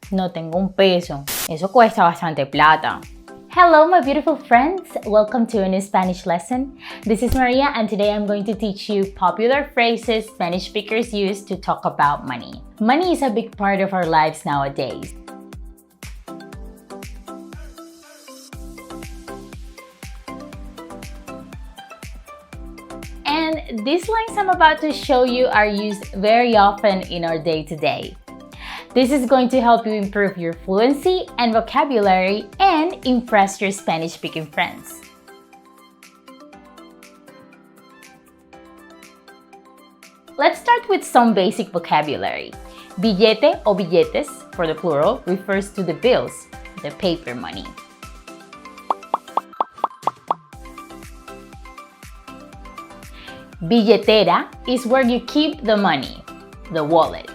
No tengo un peso. Eso cuesta bastante plata. Hello, my beautiful friends. Welcome to a new Spanish lesson. This is Maria, and today I'm going to teach you popular phrases Spanish speakers use to talk about money. Money is a big part of our lives nowadays. And these lines I'm about to show you are used very often in our day-to-day. This is going to help you improve your fluency and vocabulary and impress your Spanish-speaking friends. Let's start with some basic vocabulary. Billete o billetes, for the plural, refers to the bills, the paper money. Billetera is where you keep the money, the wallet.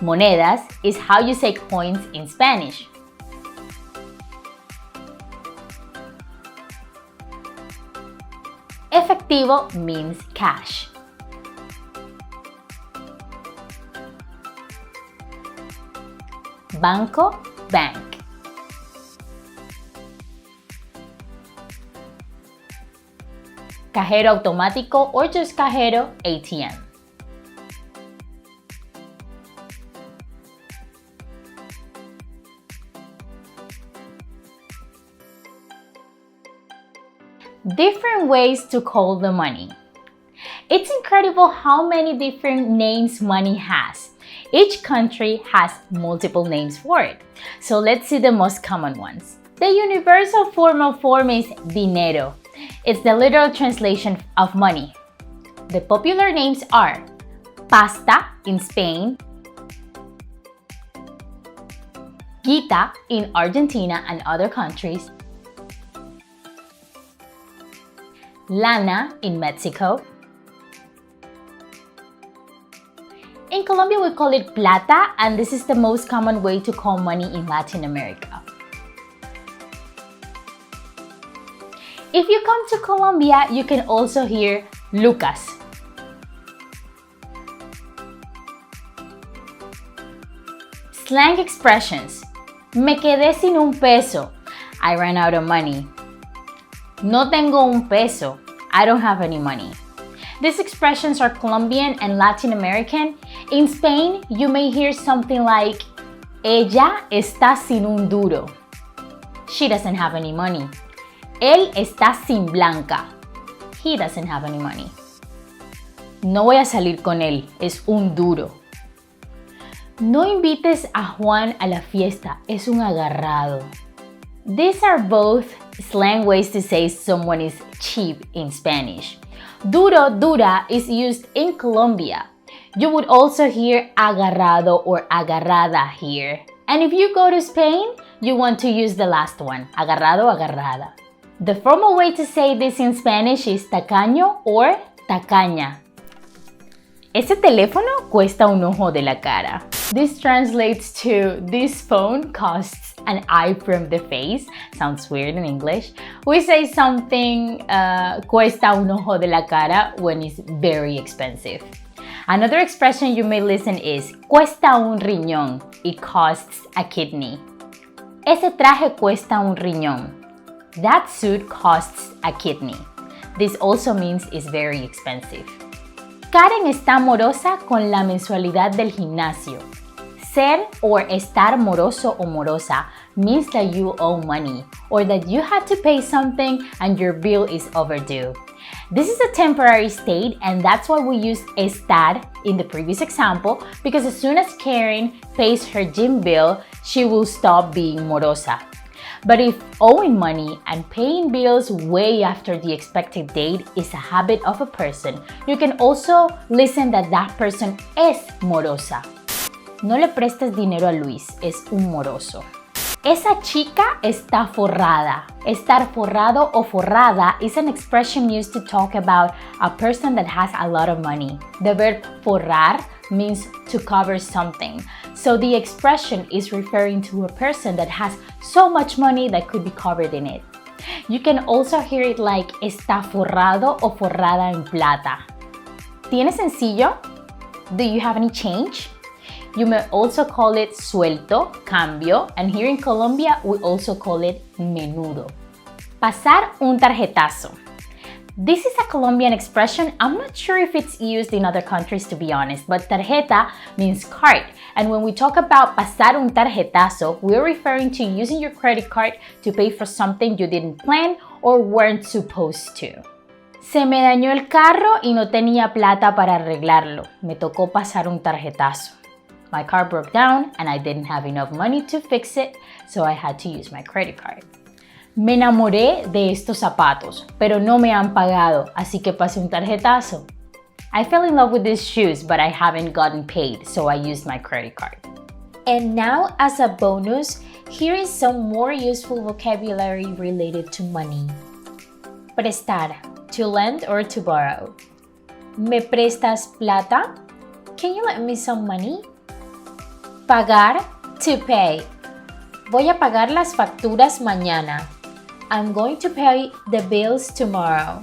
Monedas is how you say coins in Spanish. Efectivo means cash. Banco, bank. Cajero automático or just cajero, ATM. Different ways to call the money. It's incredible how many different names money has. Each country has multiple names for it. So let's see the most common ones. The universal formal form is dinero. It's the literal translation of money. The popular names are pasta in Spain, guita in Argentina and other countries, lana in Mexico. In Colombia, we call it plata, and this is the most common way to call money in Latin America. If you come to Colombia, you can also hear lucas. Slang expressions. Me quedé sin un peso. I ran out of money. No tengo un peso. I don't have any money. These expressions are Colombian and Latin American. In Spain, you may hear something like, ella está sin un duro. She doesn't have any money. Él está sin blanca. He doesn't have any money. No voy a salir con él. Es un duro. No invites a Juan a la fiesta. Es un agarrado. These are both slang ways to say someone is cheap in Spanish. Duro, dura is used in Colombia. You would also hear agarrado or agarrada here. And if you go to Spain, you want to use the last one, agarrado, agarrada. The formal way to say this in Spanish is tacaño or tacaña. Ese teléfono cuesta un ojo de la cara. This translates to this phone costs an eye from the face. Sounds weird in English. We say something cuesta un ojo de la cara when it's very expensive. Another expression you may listen is cuesta un riñón. It costs a kidney. Ese traje cuesta un riñón. That suit costs a kidney. This also means it's very expensive. Karen está morosa con la mensualidad del gimnasio. Ser or estar moroso o morosa means that you owe money or that you had to pay something and your bill is overdue. This is a temporary state, and that's why we use estar in the previous example, because as soon as Karen pays her gym bill, she will stop being morosa. But if owing money and paying bills way after the expected date is a habit of a person, you can also listen that that person es morosa. No le prestes dinero a Luis, es un moroso. Esa chica está forrada. Estar forrado o forrada is an expression used to talk about a person that has a lot of money. The verb forrar means to cover something. So the expression is referring to a person that has so much money that could be covered in it. You can also hear it like está forrado o forrada en plata. ¿Tienes sencillo? Do you have any change? You may also call it suelto, cambio, and here in Colombia, we also call it menudo. Pasar un tarjetazo. This is a Colombian expression. I'm not sure if it's used in other countries, to be honest, but tarjeta means card. And when we talk about pasar un tarjetazo, we're referring to using your credit card to pay for something you didn't plan or weren't supposed to. Se me dañó el carro y no tenía plata para arreglarlo. Me tocó pasar un tarjetazo. My car broke down and I didn't have enough money to fix it, so I had to use my credit card. Me enamoré de estos zapatos, pero no me han pagado, así que pasé un tarjetazo. I fell in love with these shoes, but I haven't gotten paid, so I used my credit card. And now, as a bonus, here is some more useful vocabulary related to money. Prestar, to lend or to borrow. ¿Me prestas plata? Can you lend me some money? Pagar, to pay. Voy a pagar las facturas mañana. I'm going to pay the bills tomorrow.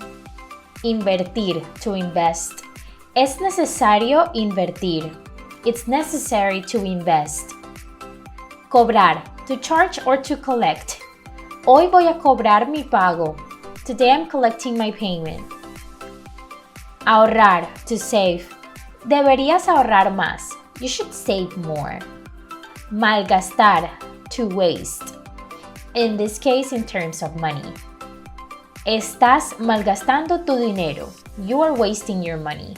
Invertir, to invest. Es necesario invertir. It's necessary to invest. Cobrar, to charge or to collect. Hoy voy a cobrar mi pago. Today I'm collecting my payment. Ahorrar, to save. Deberías ahorrar más. You should save more. Malgastar, to waste. In this case, in terms of money. Estás malgastando tu dinero. You are wasting your money.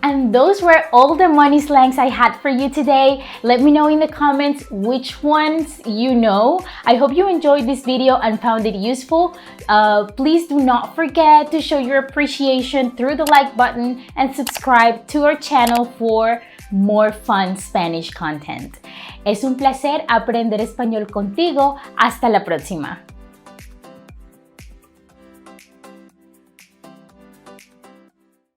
And those were all the money slangs I had for you today. Let me know in the comments which ones you know. I hope you enjoyed this video and found it useful. Please do not forget to show your appreciation through the like button and subscribe to our channel for more fun Spanish content. Es un placer aprender español contigo. Hasta la próxima.